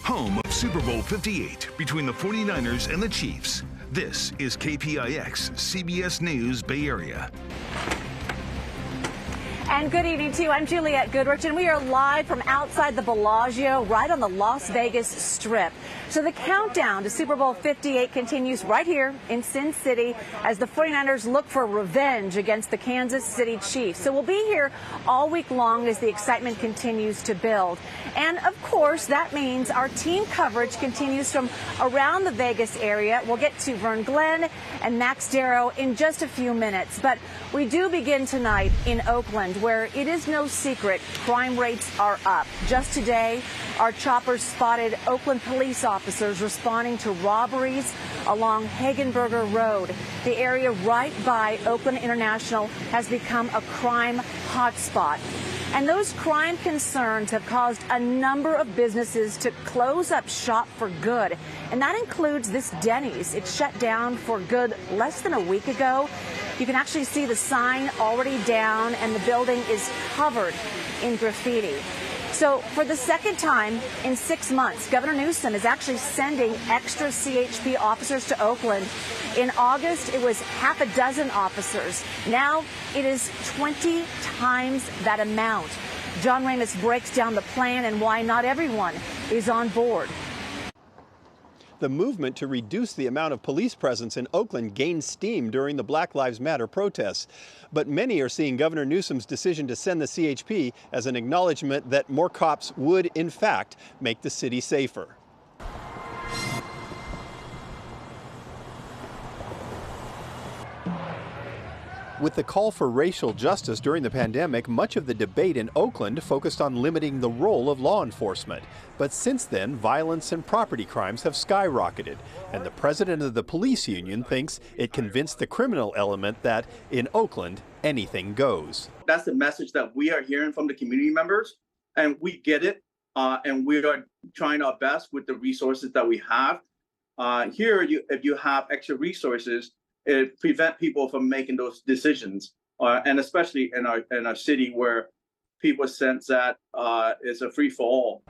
home of Super Bowl 58 between the 49ers and the Chiefs. This is KPIX, CBS News Bay Area. And good evening to you. I'm Juliette Goodrich, and we are live from outside the Bellagio, right on the Las Vegas Strip. So the countdown to Super Bowl 58 continues right here in Sin City as the 49ers look for revenge against the Kansas City Chiefs. So we'll be here all week long as the excitement continues to build. And of course, that means our team coverage continues from around the Vegas area. We'll get to Vern Glenn and Max Darrow in just a few minutes. But we do begin tonight in Oakland, where it is no secret crime rates are up. Just today, our choppers spotted Oakland police officers responding to robberies along Hagenberger Road. The area right by Oakland International has become a crime hotspot. And those crime concerns have caused a number of businesses to close up shop for good. And that includes this Denny's. It shut down for good less than a week ago. You can actually see the sign already down, and the building is covered in graffiti. So for the second time in 6 months, Governor Newsom is actually sending extra CHP officers to Oakland. In August, it was half a dozen officers. Now it is 20 times that amount. John Ramus breaks down the plan and why not everyone is on board. The movement to reduce the amount of police presence in Oakland gained steam during the Black Lives Matter protests. But many are seeing Governor Newsom's decision to send the CHP as an acknowledgement that more cops would, in fact, make the city safer. With the call for racial justice during the pandemic, much of the debate in Oakland focused on limiting the role of law enforcement. But since then, violence and property crimes have skyrocketed, and the president of the police union thinks it convinced the criminal element that, in Oakland, anything goes. That's the message that we are hearing from the community members, and we get it, and we are trying our best with the resources that we have. Here, if you have extra resources, it prevents people from making those decisions, and especially in our city where people sense that it's a free-for-all.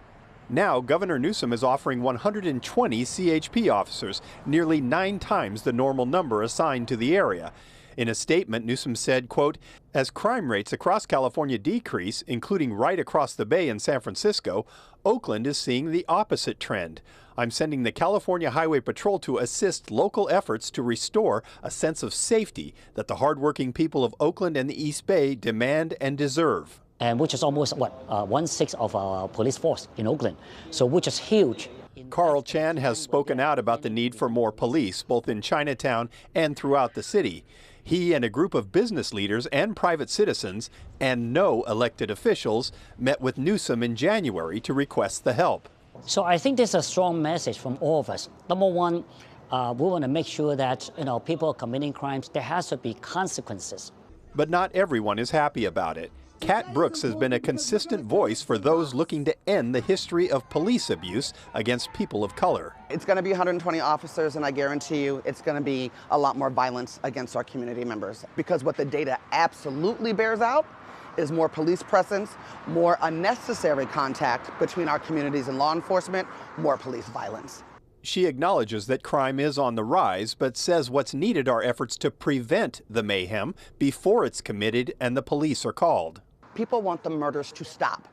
Now, Governor Newsom is offering 120 CHP officers, nearly 9 times the normal number assigned to the area. In a statement, Newsom said, quote, "As crime rates across California decrease, including right across the bay in San Francisco, Oakland is seeing the opposite trend. I'm sending the California Highway Patrol to assist local efforts to restore a sense of safety that the hardworking people of Oakland and the East Bay demand and deserve." And which is almost, 1/6 of our police force in Oakland, so which is huge. Carl Chan has spoken out about the need for more police, both in Chinatown and throughout the city. He and a group of business leaders and private citizens, and no elected officials, met with Newsom in January to request the help. So I think there's a strong message from all of us. Number one, we want to make sure that people committing crimes, there has to be consequences. But not everyone is happy about it. Kat Brooks has been a consistent voice for those looking to end the history of police abuse against people of color. It's going to be 120 officers, and I guarantee you it's going to be a lot more violence against our community members. Because what the data absolutely bears out is more police presence, more unnecessary contact between our communities and law enforcement, more police violence. She acknowledges that crime is on the rise, but says what's needed are efforts to prevent the mayhem before it's committed and the police are called. People want the murders to stop.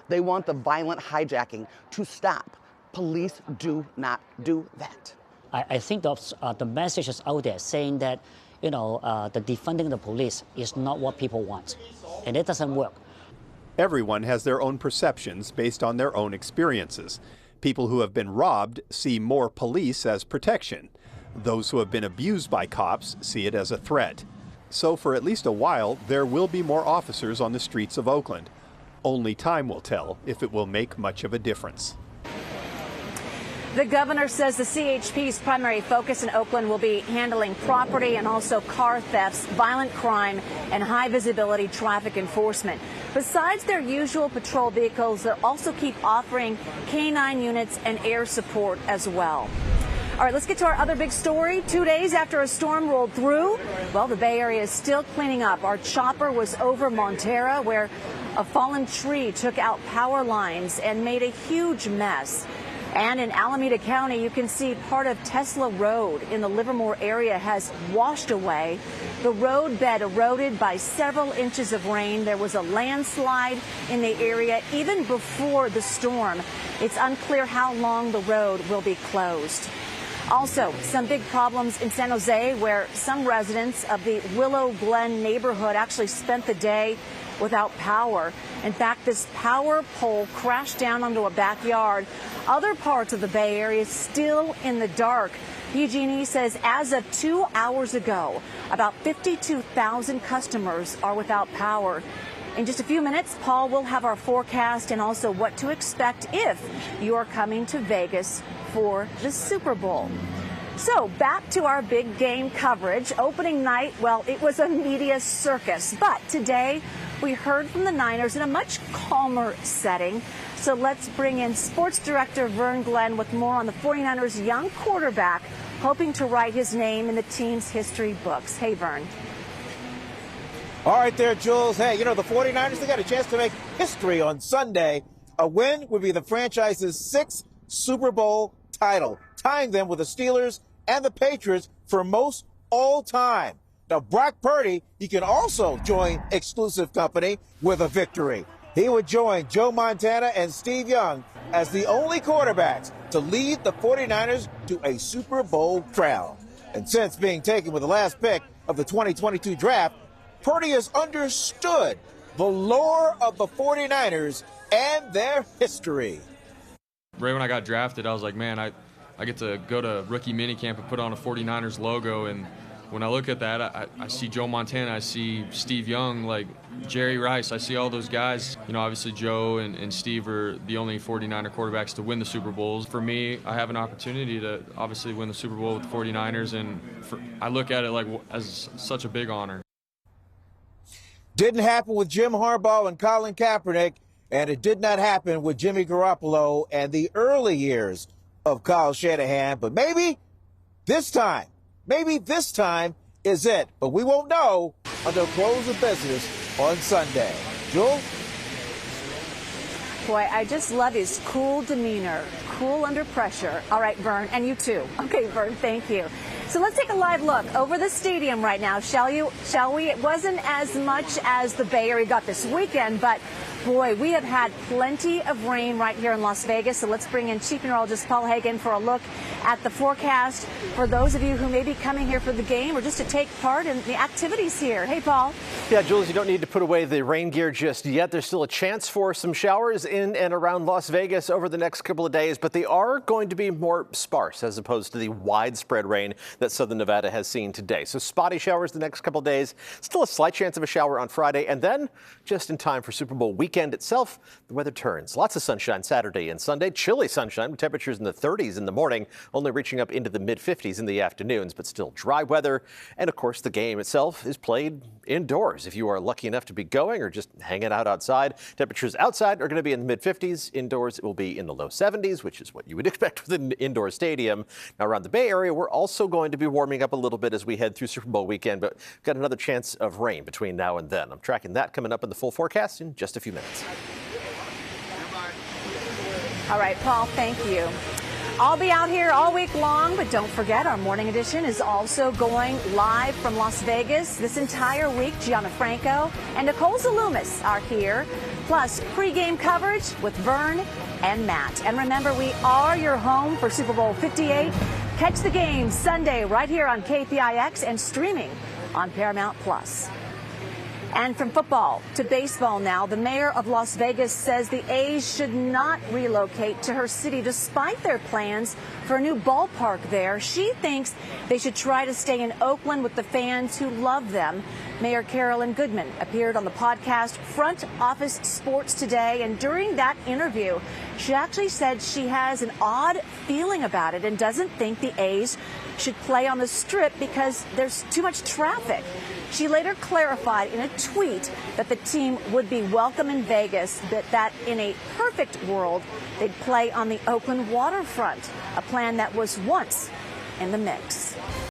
They want the violent hijacking to stop. Police do not do that. I think the message is out there saying that, the defunding the police is not what people want, and it doesn't work. Everyone has their own perceptions based on their own experiences. People who have been robbed see more police as protection. Those who have been abused by cops see it as a threat. So for at least a while, there will be more officers on the streets of Oakland. Only time will tell if it will make much of a difference. The governor says the CHP's primary focus in Oakland will be handling property and also car thefts, violent crime, and high visibility traffic enforcement. Besides their usual patrol vehicles, they'll also keep offering K-9 units and air support as well. All right, let's get to our other big story. 2 days after a storm rolled through, well, the Bay Area is still cleaning up. Our chopper was over Montera, where a fallen tree took out power lines and made a huge mess. And in Alameda County, you can see part of Tesla Road in the Livermore area has washed away. The road bed eroded by several inches of rain. There was a landslide in the area even before the storm. It's unclear how long the road will be closed. Also, some big problems in San Jose, where some residents of the Willow Glen neighborhood actually spent the day without power. In fact, this power pole crashed down onto a backyard. Other parts of the Bay Area still in the dark. PG&E says as of 2 hours ago, about 52,000 customers are without power. In just a few minutes, Paul will have our forecast and also what to expect if you are coming to Vegas for the Super Bowl. So back to our big game coverage. Opening night, well, it was a media circus. But today, we heard from the Niners in a much calmer setting. So let's bring in sports director Vern Glenn with more on the 49ers' young quarterback, hoping to write his name in the team's history books. Hey, Vern. All right there, Jules. Hey, you know, the 49ers, they got a chance to make history on Sunday. A win would be the franchise's 6th Super Bowl title, tying them with the Steelers and the Patriots for most all time. Now, Brock Purdy, he can also join exclusive company with a victory. He would join Joe Montana and Steve Young as the only quarterbacks to lead the 49ers to a Super Bowl crown. And since being taken with the last pick of the 2022 draft, Purdy has understood the lore of the 49ers and their history. Right when I got drafted, I was like, man, I get to go to rookie minicamp and put on a 49ers logo. And when I look at that, I see Joe Montana, I see Steve Young, like Jerry Rice. I see all those guys. You know, obviously Joe and Steve are the only 49er quarterbacks to win the Super Bowls. For me, I have an opportunity to obviously win the Super Bowl with the 49ers, and I look at it like as such a big honor. Didn't happen with Jim Harbaugh and Colin Kaepernick, and it did not happen with Jimmy Garoppolo and the early years of Kyle Shanahan. But maybe this time is it. But we won't know until close of business on Sunday. Jules? Boy, I just love his cool demeanor, cool under pressure. All right, Vern, and you too. Okay, Vern, thank you. So let's take a live look over the stadium right now, shall we? It wasn't as much as the Bay Area got this weekend, but boy, we have had plenty of rain right here in Las Vegas. So let's bring in Chief Meteorologist Paul Hagan for a look at the forecast for those of you who may be coming here for the game or just to take part in the activities here. Hey, Paul. Yeah, Jules, you don't need to put away the rain gear just yet. There's still a chance for some showers in and around Las Vegas over the next couple of days, but they are going to be more sparse as opposed to the widespread rain that southern Nevada has seen today. So spotty showers the next couple of days, still a slight chance of a shower on Friday, and then just in time for Super Bowl weekend itself, the weather turns. Lots of sunshine Saturday and Sunday, chilly sunshine with temperatures in the 30s in the morning, only reaching up into the mid-50s in the afternoons, but still dry weather. And of course, the game itself is played indoors. If you are lucky enough to be going or just hanging out outside, temperatures outside are going to be in the mid-50s. Indoors, it will be in the low 70s, which is what you would expect with an indoor stadium. Now, around the Bay Area, we're also going to be warming up a little bit as we head through Super Bowl weekend, but we've got another chance of rain between now and then. I'm tracking that coming up in the full forecast in just a few minutes. All right, Paul, thank you. I'll be out here all week long, but don't forget our morning edition is also going live from Las Vegas this entire week. Gianna Franco and Nicole Zalumis are here, plus pregame coverage with Vern and Matt. And remember, we are your home for Super Bowl 58. Catch the game Sunday right here on KPIX and streaming on Paramount Plus. And from football to baseball now, the mayor of Las Vegas says the A's should not relocate to her city despite their plans for a new ballpark there. She thinks they should try to stay in Oakland with the fans who love them. Mayor Carolyn Goodman appeared on the podcast Front Office Sports today, and during that interview, she actually said she has an odd feeling about it and doesn't think the A's should play on the Strip because there's too much traffic. She later clarified in a tweet that the team would be welcome in Vegas, but that in a perfect world, they'd play on the Oakland waterfront, a plan that was once in the mix.